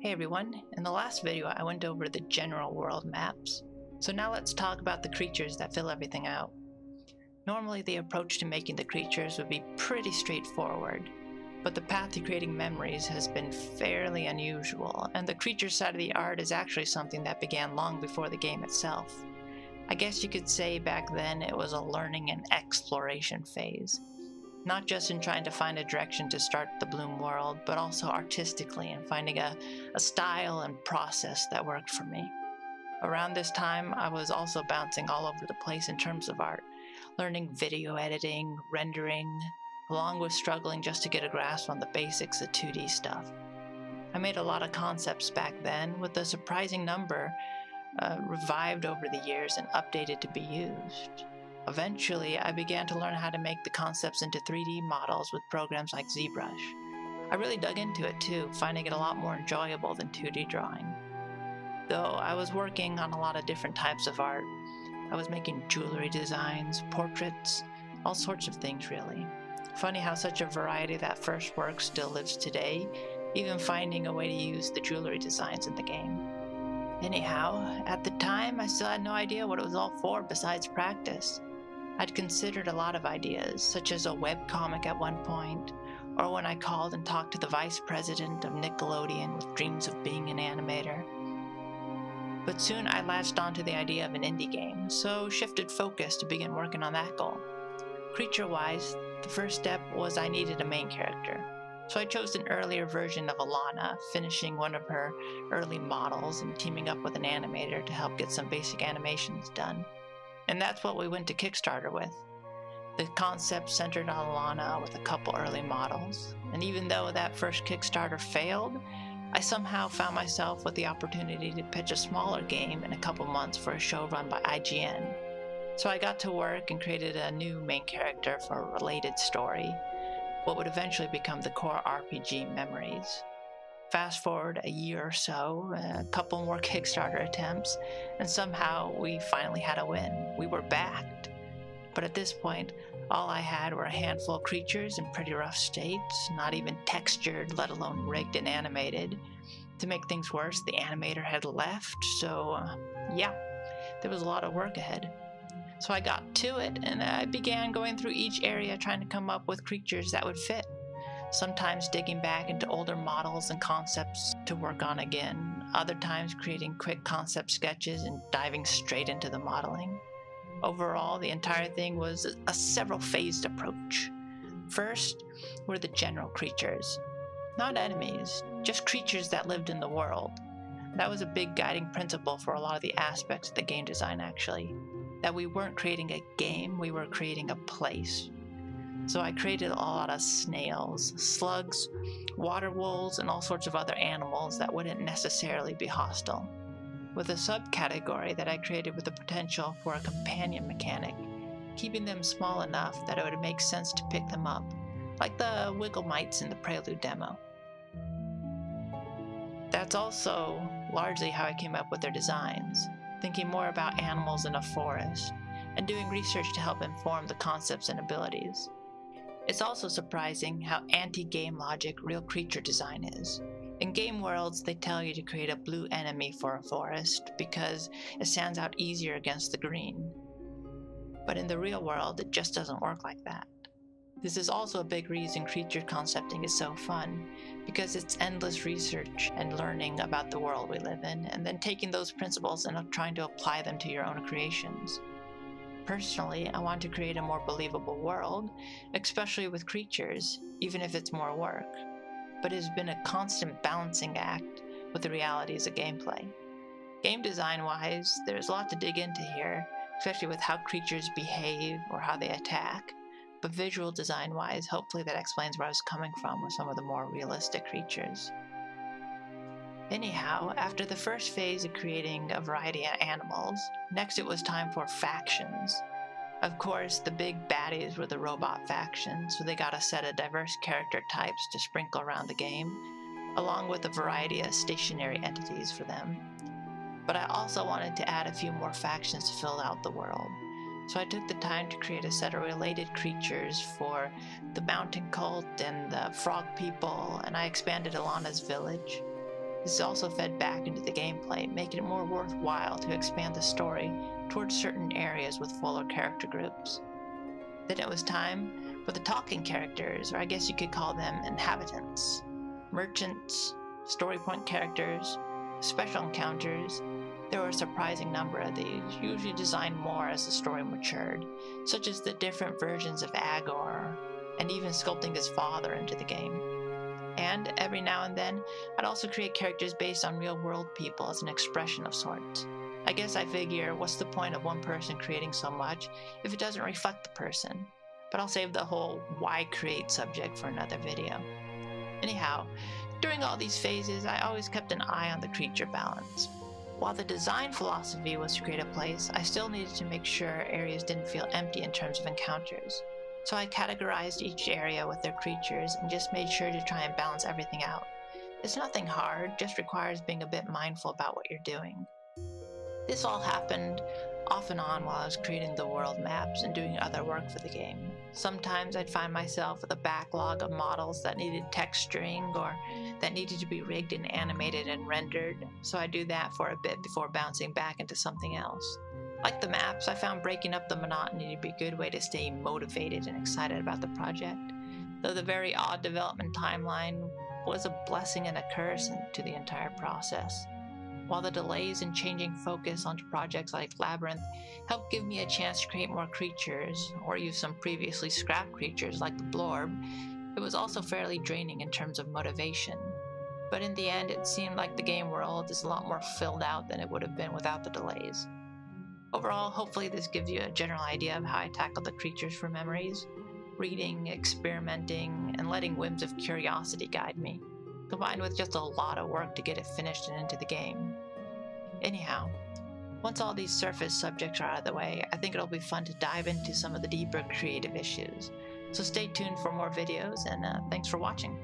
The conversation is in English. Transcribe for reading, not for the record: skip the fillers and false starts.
Hey everyone, in the last video I went over the general world maps, so now let's talk about the creatures that fill everything out. Normally the approach to making the creatures would be pretty straightforward, but the path to creating memories has been fairly unusual, and the creature side of the art is actually something that began long before the game itself. I guess you could say back then it was a learning and exploration phase. Not just in trying to find a direction to start the Bloom world, but also artistically in finding a style and process that worked for me. Around this time, I was also bouncing all over the place in terms of art, learning video editing, rendering, along with struggling just to get a grasp on the basics of 2D stuff. I made a lot of concepts back then, with a surprising number revived over the years and updated to be used. Eventually, I began to learn how to make the concepts into 3D models with programs like ZBrush. I really dug into it too, finding it a lot more enjoyable than 2D drawing. Though I was working on a lot of different types of art. I was making jewelry designs, portraits, all sorts of things really. Funny how such a variety of that first work still lives today, even finding a way to use the jewelry designs in the game. Anyhow, at the time I still had no idea what it was all for besides practice. I'd considered a lot of ideas, such as a webcomic at one point, or when I called and talked to the vice president of Nickelodeon with dreams of being an animator. But soon I latched onto the idea of an indie game, so shifted focus to begin working on that goal. Creature-wise, the first step was I needed a main character, so I chose an earlier version of Alana, finishing one of her early models and teaming up with an animator to help get some basic animations done. And that's what we went to Kickstarter with. The concept centered on Alana with a couple early models, and even though that first Kickstarter failed, I somehow found myself with the opportunity to pitch a smaller game in a couple months for a show run by IGN. So I got to work and created a new main character for a related story, what would eventually become the core RPG Memories. Fast forward a year or so, a couple more Kickstarter attempts, and somehow we finally had a win. We were backed. But at this point, all I had were a handful of creatures in pretty rough states, not even textured, let alone rigged and animated. To make things worse, the animator had left, so yeah, there was a lot of work ahead. So I got to it, and I began going through each area trying to come up with creatures that would fit. Sometimes digging back into older models and concepts to work on again, other times creating quick concept sketches and diving straight into the modeling. Overall, the entire thing was a several-phased approach. First were the general creatures. Not enemies, just creatures that lived in the world. That was a big guiding principle for a lot of the aspects of the game design actually. That we weren't creating a game, we were creating a place. So I created a lot of snails, slugs, water wolves, and all sorts of other animals that wouldn't necessarily be hostile. With a subcategory that I created with the potential for a companion mechanic, keeping them small enough that it would make sense to pick them up, like the Wigglemites in the Prelude demo. That's also largely how I came up with their designs, thinking more about animals in a forest, and doing research to help inform the concepts and abilities. It's also surprising how anti-game logic real creature design is. In game worlds, they tell you to create a blue enemy for a forest because it stands out easier against the green. But in the real world, it just doesn't work like that. This is also a big reason creature concepting is so fun, because it's endless research and learning about the world we live in, and then taking those principles and trying to apply them to your own creations. Personally, I want to create a more believable world, especially with creatures, even if it's more work. But it has been a constant balancing act with the realities of gameplay. Game design-wise, there's a lot to dig into here, especially with how creatures behave or how they attack. But visual design-wise, hopefully that explains where I was coming from with some of the more realistic creatures. Anyhow, after the first phase of creating a variety of animals, next it was time for factions. Of course, the big baddies were the robot faction, so they got a set of diverse character types to sprinkle around the game, along with a variety of stationary entities for them. But I also wanted to add a few more factions to fill out the world, so I took the time to create a set of related creatures for the mountain cult and the frog people, and I expanded Alana's village. This is also fed back into the gameplay, making it more worthwhile to expand the story towards certain areas with fuller character groups. Then it was time for the talking characters, or I guess you could call them inhabitants, merchants, story point characters, special encounters. There were a surprising number of these, usually designed more as the story matured, such as the different versions of Agor, and even sculpting his father into the game. And every now and then, I'd also create characters based on real-world people as an expression of sorts. I guess I figure, what's the point of one person creating so much if it doesn't reflect the person? But I'll save the whole why create subject for another video. Anyhow, during all these phases, I always kept an eye on the creature balance. While the design philosophy was to create a place, I still needed to make sure areas didn't feel empty in terms of encounters. So I categorized each area with their creatures and just made sure to try and balance everything out. It's nothing hard, just requires being a bit mindful about what you're doing. This all happened off and on while I was creating the world maps and doing other work for the game. Sometimes I'd find myself with a backlog of models that needed texturing or that needed to be rigged and animated and rendered, so I'd do that for a bit before bouncing back into something else. Like the maps, I found breaking up the monotony to be a good way to stay motivated and excited about the project, though the very odd development timeline was a blessing and a curse to the entire process. While the delays in changing focus onto projects like Labyrinth helped give me a chance to create more creatures, or use some previously scrapped creatures like the Blorb, it was also fairly draining in terms of motivation. But in the end, it seemed like the game world is a lot more filled out than it would have been without the delays. Overall, hopefully this gives you a general idea of how I tackle the creatures for memories, reading, experimenting, and letting whims of curiosity guide me, combined with just a lot of work to get it finished and into the game. Anyhow, once all these surface subjects are out of the way, I think it'll be fun to dive into some of the deeper creative issues. So stay tuned for more videos, and thanks for watching.